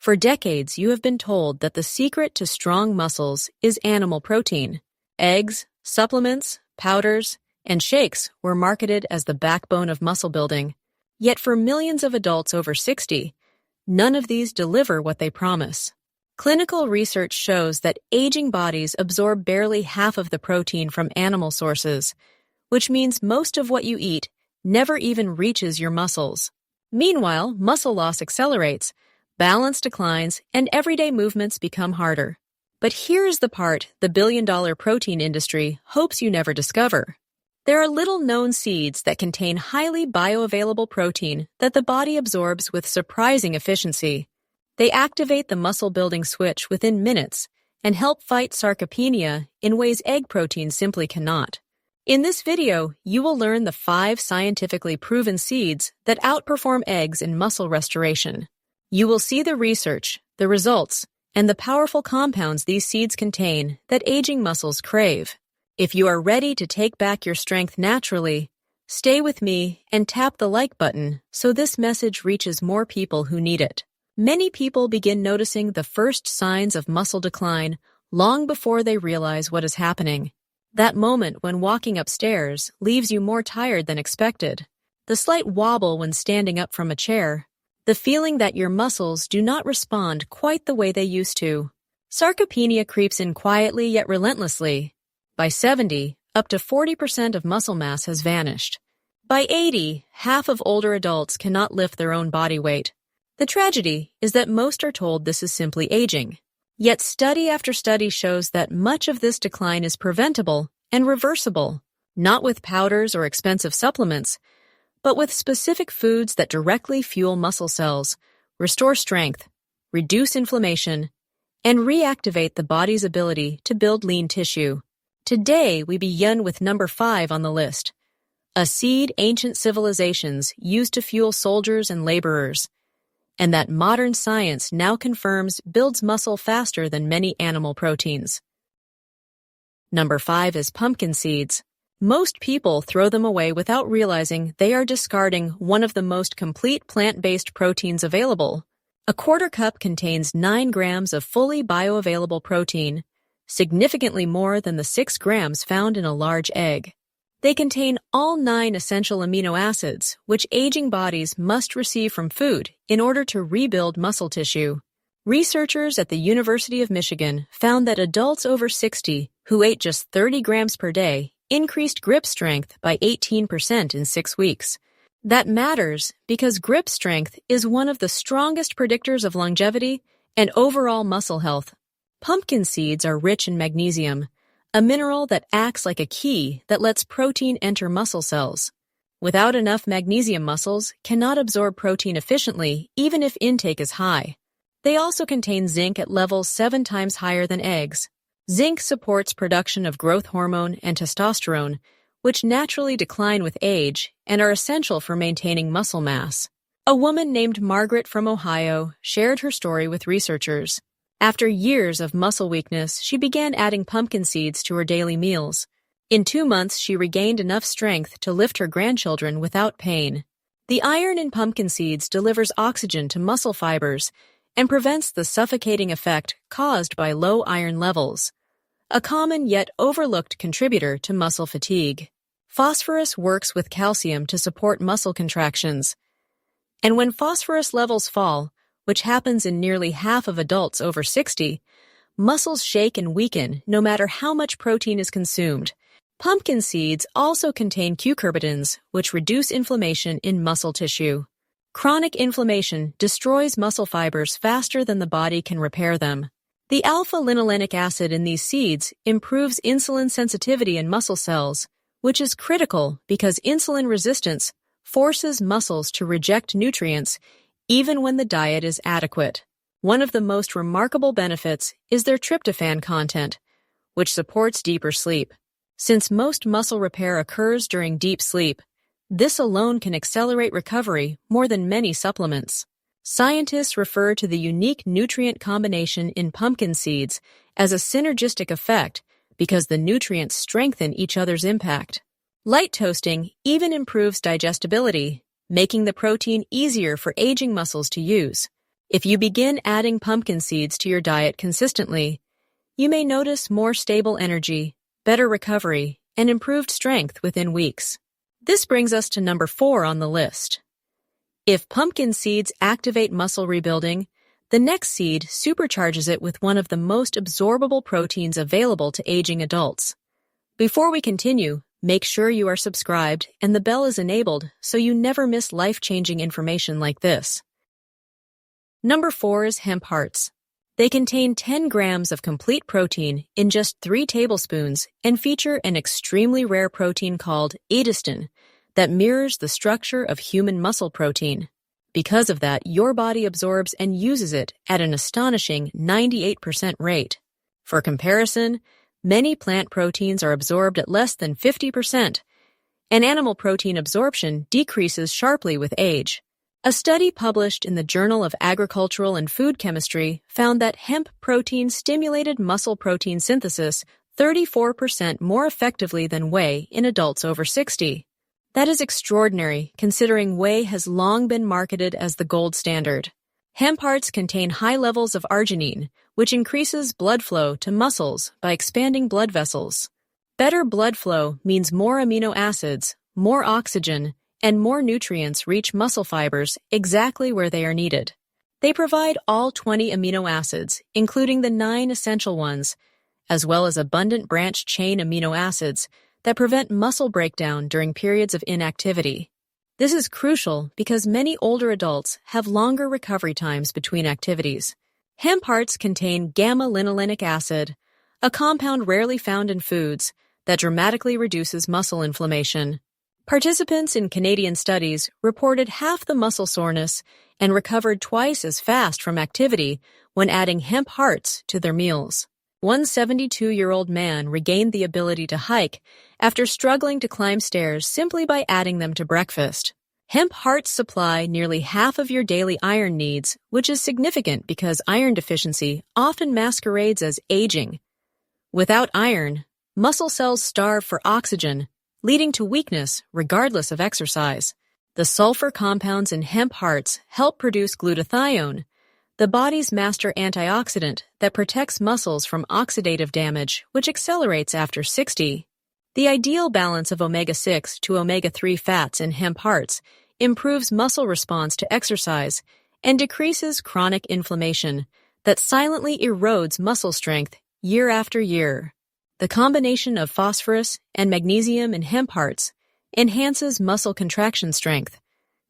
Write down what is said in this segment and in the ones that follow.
For decades, you have been told that the secret to strong muscles is animal protein. Eggs, supplements, powders, and shakes were marketed as the backbone of muscle building. Yet for millions of adults over 60, none of these deliver what they promise. Clinical research shows that aging bodies absorb barely half of the protein from animal sources, which means most of what you eat never even reaches your muscles. Meanwhile, muscle loss accelerates, balance declines, and everyday movements become harder. But here's the part the billion-dollar protein industry hopes you never discover. There are little-known seeds that contain highly bioavailable protein that the body absorbs with surprising efficiency. They activate the muscle-building switch within minutes and help fight sarcopenia in ways egg protein simply cannot. In this video, you will learn the 5 scientifically proven seeds that outperform eggs in muscle restoration. You will see the research, the results, and the powerful compounds these seeds contain that aging muscles crave. If you are ready to take back your strength naturally, stay with me and tap the like button so this message reaches more people who need it. Many people begin noticing the first signs of muscle decline long before they realize what is happening. That moment when walking upstairs leaves you more tired than expected. The slight wobble when standing up from a chair. The feeling that your muscles do not respond quite the way they used to. Sarcopenia creeps in quietly yet relentlessly. By 70, up to 40% of muscle mass has vanished. By 80, half of older adults cannot lift their own body weight. The tragedy is that most are told this is simply aging. Yet study after study shows that much of this decline is preventable and reversible, not with powders or expensive supplements, but with specific foods that directly fuel muscle cells, restore strength, reduce inflammation, and reactivate the body's ability to build lean tissue. Today, we begin with number 5 on the list, a seed ancient civilizations used to fuel soldiers and laborers, and that modern science now confirms builds muscle faster than many animal proteins. Number 5 is pumpkin seeds. Most people throw them away without realizing they are discarding one of the most complete plant-based proteins available. A quarter cup contains 9 grams of fully bioavailable protein, significantly more than the 6 grams found in a large egg. They contain all 9 essential amino acids, which aging bodies must receive from food in order to rebuild muscle tissue. Researchers at the University of Michigan found that adults over 60 who ate just 30 grams per day increased grip strength by 18% in 6 weeks. That matters because grip strength is one of the strongest predictors of longevity and overall muscle health. Pumpkin seeds are rich in magnesium, a mineral that acts like a key that lets protein enter muscle cells. Without enough magnesium, muscles cannot absorb protein efficiently even if intake is high. They also contain zinc at levels 7 times higher than eggs. Zinc supports production of growth hormone and testosterone, which naturally decline with age and are essential for maintaining muscle mass. A woman named Margaret from Ohio shared her story with researchers. After years of muscle weakness, she began adding pumpkin seeds to her daily meals. In 2 months, she regained enough strength to lift her grandchildren without pain. The iron in pumpkin seeds delivers oxygen to muscle fibers and prevents the suffocating effect caused by low iron levels, a common yet overlooked contributor to muscle fatigue. Phosphorus works with calcium to support muscle contractions. And when phosphorus levels fall, which happens in nearly half of adults over 60, muscles shake and weaken no matter how much protein is consumed. Pumpkin seeds also contain cucurbitins, which reduce inflammation in muscle tissue. Chronic inflammation destroys muscle fibers faster than the body can repair them. The alpha-linolenic acid in these seeds improves insulin sensitivity in muscle cells, which is critical because insulin resistance forces muscles to reject nutrients even when the diet is adequate. One of the most remarkable benefits is their tryptophan content, which supports deeper sleep. Since most muscle repair occurs during deep sleep, this alone can accelerate recovery more than many supplements. Scientists refer to the unique nutrient combination in pumpkin seeds as a synergistic effect because the nutrients strengthen each other's impact. Light toasting even improves digestibility, making the protein easier for aging muscles to use. If you begin adding pumpkin seeds to your diet consistently, you may notice more stable energy, better recovery, and improved strength within weeks. This brings us to number 4 on the list. If pumpkin seeds activate muscle rebuilding, the next seed supercharges it with one of the most absorbable proteins available to aging adults. Before we continue, make sure you are subscribed and the bell is enabled so you never miss life-changing information like this. Number 4 is Hemp Hearts. They contain 10 grams of complete protein in just 3 tablespoons and feature an extremely rare protein called edestin that mirrors the structure of human muscle protein. Because of that, your body absorbs and uses it at an astonishing 98% rate. For comparison, many plant proteins are absorbed at less than 50%, and animal protein absorption decreases sharply with age. A study published in the Journal of Agricultural and Food Chemistry found that hemp protein stimulated muscle protein synthesis 34% more effectively than whey in adults over 60. That is extraordinary, considering whey has long been marketed as the gold standard. Hemp Hearts contain high levels of arginine, which increases blood flow to muscles by expanding blood vessels. Better blood flow means more amino acids, more oxygen, and more nutrients reach muscle fibers exactly where they are needed. They provide all 20 amino acids, including the 9 essential ones, as well as abundant branched-chain amino acids that prevent muscle breakdown during periods of inactivity. This is crucial because many older adults have longer recovery times between activities. Hemp Hearts contain gamma-linolenic acid, a compound rarely found in foods that dramatically reduces muscle inflammation. Participants in Canadian studies reported half the muscle soreness and recovered twice as fast from activity when adding Hemp Hearts to their meals. One 72-year-old man regained the ability to hike after struggling to climb stairs simply by adding them to breakfast. Hemp Hearts supply nearly half of your daily iron needs, which is significant because iron deficiency often masquerades as aging. Without iron, muscle cells starve for oxygen, leading to weakness regardless of exercise. The sulfur compounds in Hemp Hearts help produce glutathione, the body's master antioxidant that protects muscles from oxidative damage, which accelerates after 60. The ideal balance of omega-6 to omega-3 fats in Hemp Hearts improves muscle response to exercise and decreases chronic inflammation that silently erodes muscle strength year after year. The combination of phosphorus and magnesium in Hemp Hearts enhances muscle contraction strength,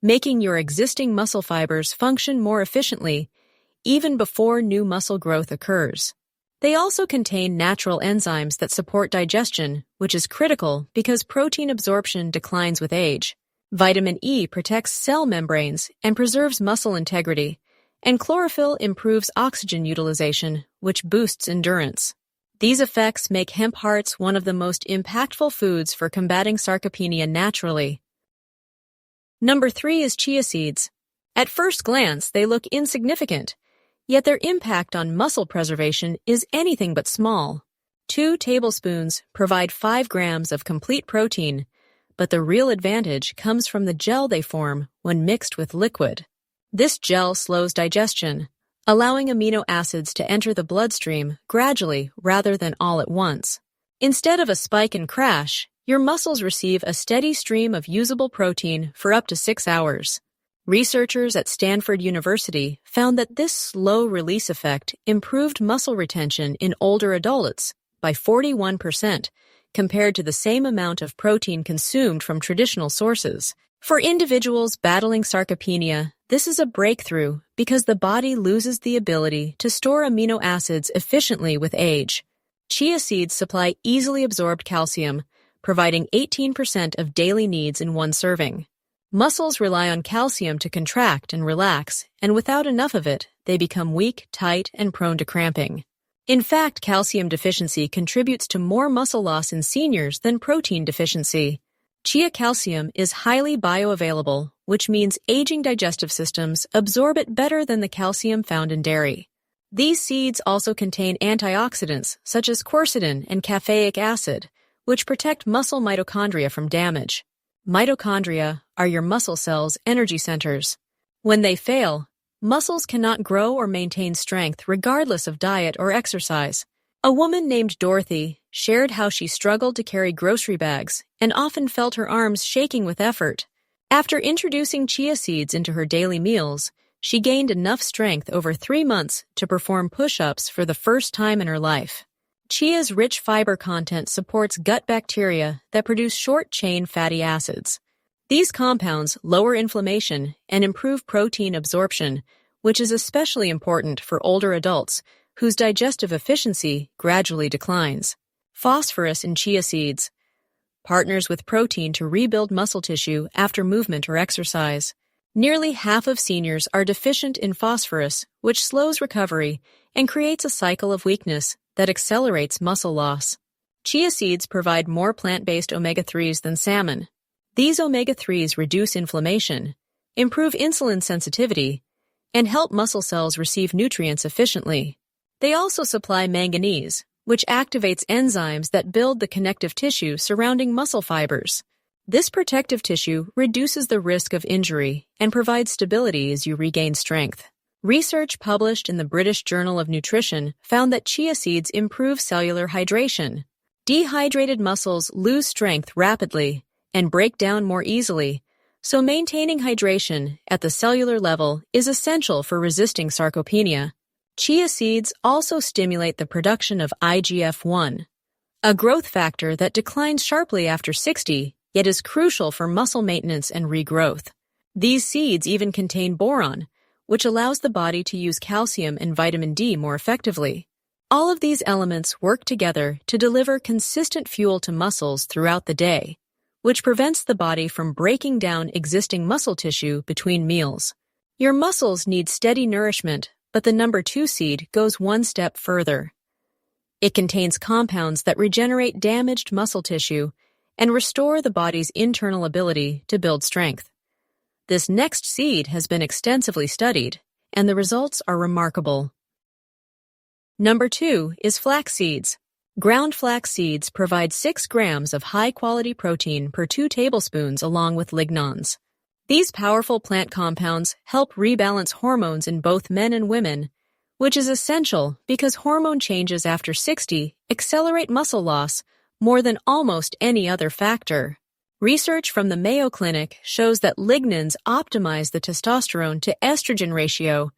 making your existing muscle fibers function more efficiently even before new muscle growth occurs. They also contain natural enzymes that support digestion, which is critical because protein absorption declines with age. Vitamin E protects cell membranes and preserves muscle integrity, and chlorophyll improves oxygen utilization, which boosts endurance. These effects make Hemp Hearts one of the most impactful foods for combating sarcopenia naturally. Number 3 is Chia Seeds. At first glance, they look insignificant, yet their impact on muscle preservation is anything but small. 2 tablespoons provide 5 grams of complete protein, but the real advantage comes from the gel they form when mixed with liquid. This gel slows digestion, allowing amino acids to enter the bloodstream gradually rather than all at once. Instead of a spike and crash, your muscles receive a steady stream of usable protein for up to 6 hours. Researchers at Stanford University found that this slow release effect improved muscle retention in older adults by 41% compared to the same amount of protein consumed from traditional sources. For individuals battling sarcopenia, this is a breakthrough because the body loses the ability to store amino acids efficiently with age. Chia seeds supply easily absorbed calcium, providing 18% of daily needs in one serving. Muscles rely on calcium to contract and relax, and without enough of it, they become weak, tight, and prone to cramping. In fact, calcium deficiency contributes to more muscle loss in seniors than protein deficiency. Chia calcium is highly bioavailable, which means aging digestive systems absorb it better than the calcium found in dairy. These seeds also contain antioxidants such as quercetin and caffeic acid, which protect muscle mitochondria from damage. Mitochondria are your muscle cells' energy centers. When they fail, muscles cannot grow or maintain strength regardless of diet or exercise. A woman named Dorothy shared how she struggled to carry grocery bags and often felt her arms shaking with effort. After introducing chia seeds into her daily meals, she gained enough strength over 3 months to perform push-ups for the first time in her life. Chia's rich fiber content supports gut bacteria that produce short-chain fatty acids. These compounds lower inflammation and improve protein absorption, which is especially important for older adults whose digestive efficiency gradually declines. Phosphorus in chia seeds partners with protein to rebuild muscle tissue after movement or exercise. Nearly half of seniors are deficient in phosphorus, which slows recovery and creates a cycle of weakness that accelerates muscle loss. Chia seeds provide more plant-based omega-3s than salmon. These omega-3s reduce inflammation, improve insulin sensitivity, and help muscle cells receive nutrients efficiently. They also supply manganese, which activates enzymes that build the connective tissue surrounding muscle fibers. This protective tissue reduces the risk of injury and provides stability as you regain strength. Research published in the British Journal of Nutrition found that chia seeds improve cellular hydration. Dehydrated muscles lose strength rapidly and break down more easily, so maintaining hydration at the cellular level is essential for resisting sarcopenia. Chia seeds also stimulate the production of IGF-1, a growth factor that declines sharply after 60, yet is crucial for muscle maintenance and regrowth. These seeds even contain boron, which allows the body to use calcium and vitamin D more effectively. All of these elements work together to deliver consistent fuel to muscles throughout the day, which prevents the body from breaking down existing muscle tissue between meals. Your muscles need steady nourishment, but the number 2 seed goes one step further. It contains compounds that regenerate damaged muscle tissue and restore the body's internal ability to build strength. This next seed has been extensively studied, and the results are remarkable. Number 2 is flax seeds. Ground flax seeds provide 6 grams of high-quality protein per 2 tablespoons along with lignans. These powerful plant compounds help rebalance hormones in both men and women, which is essential because hormone changes after 60 accelerate muscle loss more than almost any other factor. Research from the Mayo Clinic shows that lignans optimize the testosterone to estrogen ratio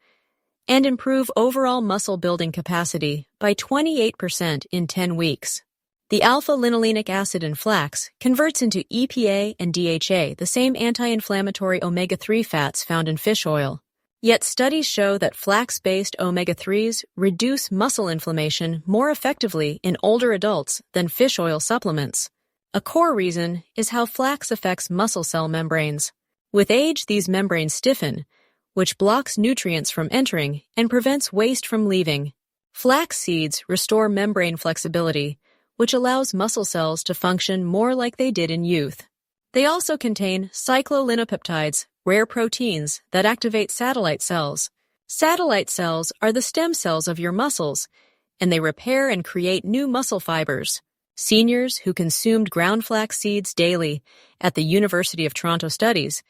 and improve overall muscle building capacity by 28% in 10 weeks. The alpha-linolenic acid in flax converts into EPA and DHA, the same anti-inflammatory omega-3 fats found in fish oil. Yet studies show that flax-based omega-3s reduce muscle inflammation more effectively in older adults than fish oil supplements. A core reason is how flax affects muscle cell membranes. With age, these membranes stiffen, which blocks nutrients from entering and prevents waste from leaving. Flax seeds restore membrane flexibility, which allows muscle cells to function more like they did in youth. They also contain cyclolinopeptides, rare proteins that activate satellite cells. Satellite cells are the stem cells of your muscles, and they repair and create new muscle fibers. Seniors who consumed ground flax seeds daily at the University of Toronto studies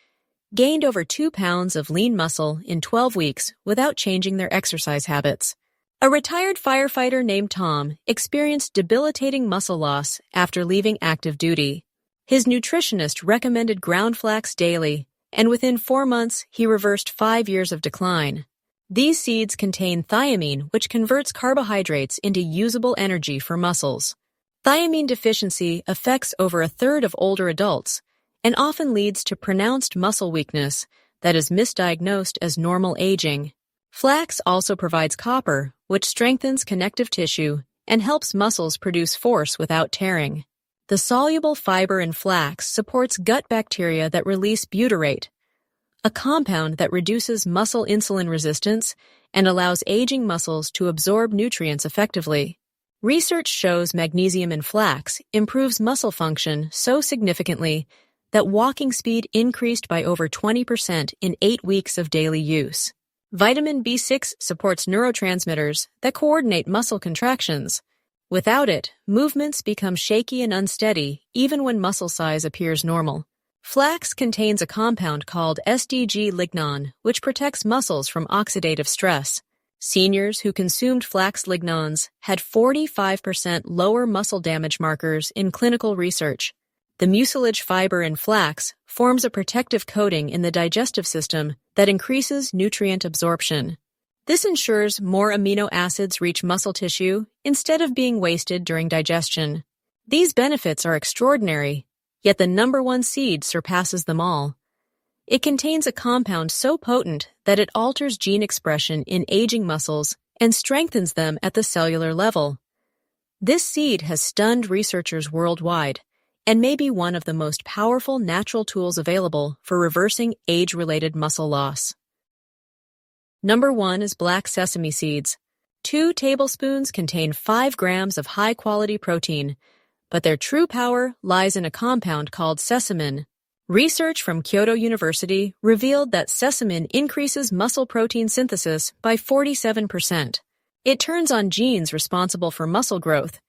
gained over 2 pounds of lean muscle in 12 weeks without changing their exercise habits. A retired firefighter named Tom experienced debilitating muscle loss after leaving active duty. His nutritionist recommended ground flax daily, and within 4 months, he reversed 5 years of decline. These seeds contain thiamine, which converts carbohydrates into usable energy for muscles. Thiamine deficiency affects over a third of older adults and often leads to pronounced muscle weakness that is misdiagnosed as normal aging. Flax also provides copper, which strengthens connective tissue and helps muscles produce force without tearing. The soluble fiber in flax supports gut bacteria that release butyrate, a compound that reduces muscle insulin resistance and allows aging muscles to absorb nutrients effectively. Research shows magnesium in flax improves muscle function so significantly that walking speed increased by over 20% in 8 weeks of daily use. Vitamin B6 supports neurotransmitters that coordinate muscle contractions. Without it, movements become shaky and unsteady even when muscle size appears normal. Flax contains a compound called SDG-lignan, which protects muscles from oxidative stress. Seniors who consumed flax lignans had 45% lower muscle damage markers in clinical research. The mucilage fiber in flax forms a protective coating in the digestive system that increases nutrient absorption. This ensures more amino acids reach muscle tissue instead of being wasted during digestion. These benefits are extraordinary, yet the number one seed surpasses them all. It contains a compound so potent that it alters gene expression in aging muscles and strengthens them at the cellular level. This seed has stunned researchers worldwide and may be one of the most powerful natural tools available for reversing age-related muscle loss. Number 1 is black sesame seeds. 2 tablespoons contain 5 grams of high-quality protein, but their true power lies in a compound called sesamin. Research from Kyoto University revealed that sesamin increases muscle protein synthesis by 47%. It turns on genes responsible for muscle growth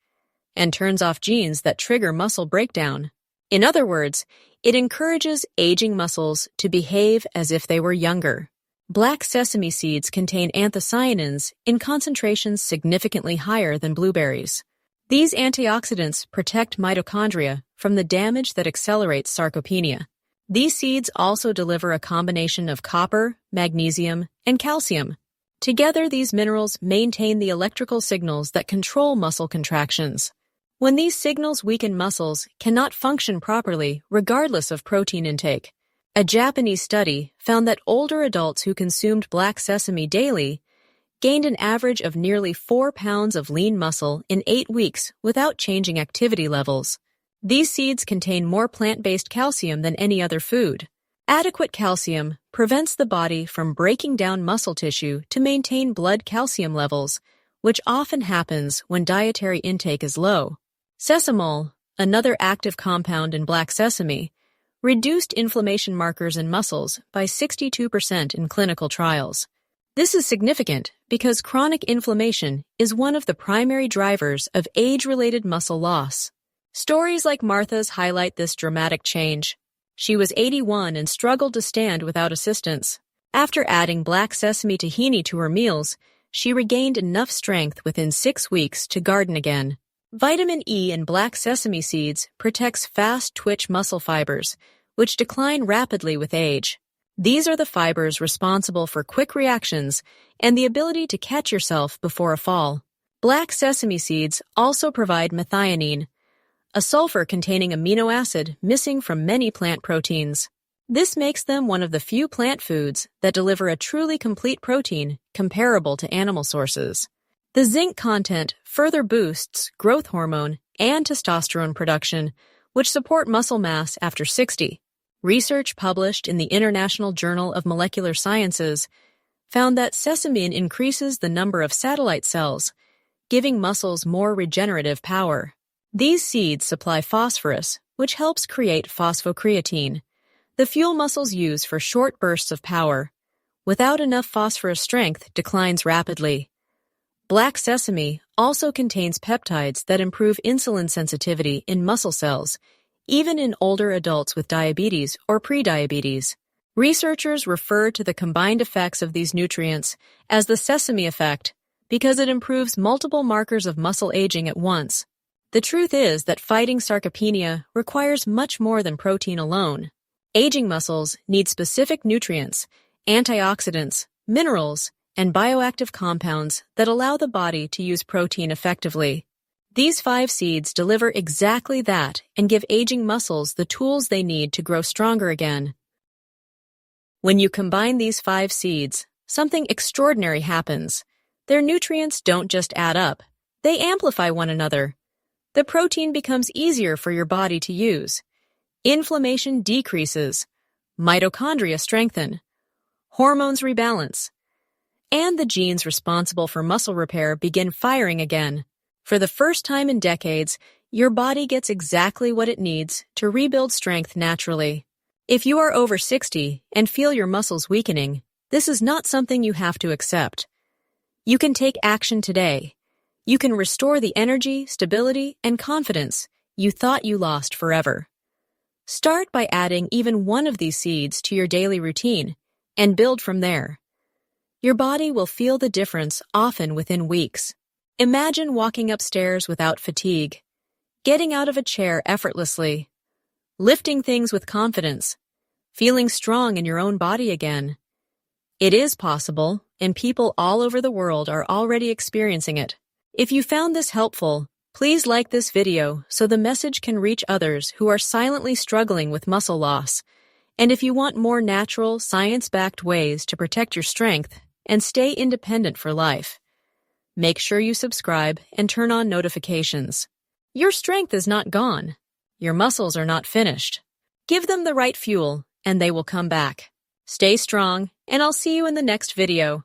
and turns off genes that trigger muscle breakdown. In other words, it encourages aging muscles to behave as if they were younger. Black sesame seeds contain anthocyanins in concentrations significantly higher than blueberries. These antioxidants protect mitochondria from the damage that accelerates sarcopenia. These seeds also deliver a combination of copper, magnesium, and calcium. Together, these minerals maintain the electrical signals that control muscle contractions. When these signals weaken, muscles cannot function properly regardless of protein intake. A Japanese study found that older adults who consumed black sesame daily gained an average of nearly 4 pounds of lean muscle in 8 weeks without changing activity levels. These seeds contain more plant-based calcium than any other food. Adequate calcium prevents the body from breaking down muscle tissue to maintain blood calcium levels, which often happens when dietary intake is low. Sesamol, another active compound in black sesame, reduced inflammation markers in muscles by 62% in clinical trials. This is significant because chronic inflammation is one of the primary drivers of age-related muscle loss. Stories like Martha's highlight this dramatic change. She was 81 and struggled to stand without assistance. After adding black sesame tahini to her meals, she regained enough strength within 6 weeks to garden again. Vitamin E in black sesame seeds protects fast-twitch muscle fibers, which decline rapidly with age. These are the fibers responsible for quick reactions and the ability to catch yourself before a fall. Black sesame seeds also provide methionine, a sulfur-containing amino acid missing from many plant proteins. This makes them one of the few plant foods that deliver a truly complete protein comparable to animal sources. The zinc content further boosts growth hormone and testosterone production, which support muscle mass after 60. Research published in the International Journal of Molecular Sciences found that sesamin increases the number of satellite cells, giving muscles more regenerative power. These seeds supply phosphorus, which helps create phosphocreatine, the fuel muscles use for short bursts of power. Without enough phosphorus, strength declines rapidly. Black sesame also contains peptides that improve insulin sensitivity in muscle cells, even in older adults with diabetes or prediabetes. Researchers refer to the combined effects of these nutrients as the sesame effect because it improves multiple markers of muscle aging at once. The truth is that fighting sarcopenia requires much more than protein alone. Aging muscles need specific nutrients, antioxidants, minerals, and bioactive compounds that allow the body to use protein effectively. These 5 seeds deliver exactly that and give aging muscles the tools they need to grow stronger again. When you combine these 5 seeds, something extraordinary happens. Their nutrients don't just add up, they amplify one another. The protein becomes easier for your body to use. Inflammation decreases. Mitochondria strengthen. Hormones rebalance. And the genes responsible for muscle repair begin firing again. For the first time in decades, your body gets exactly what it needs to rebuild strength naturally. If you are over 60 and feel your muscles weakening, this is not something you have to accept. You can take action today. You can restore the energy, stability, and confidence you thought you lost forever. Start by adding even one of these seeds to your daily routine and build from there. Your body will feel the difference often within weeks. Imagine walking upstairs without fatigue, getting out of a chair effortlessly, lifting things with confidence, feeling strong in your own body again. It is possible, and people all over the world are already experiencing it. If you found this helpful, please like this video so the message can reach others who are silently struggling with muscle loss. And if you want more natural, science-backed ways to protect your strength and stay independent for life, make sure you subscribe and turn on notifications. Your strength is not gone. Your muscles are not finished. Give them the right fuel, and they will come back. Stay strong, and I'll see you in the next video.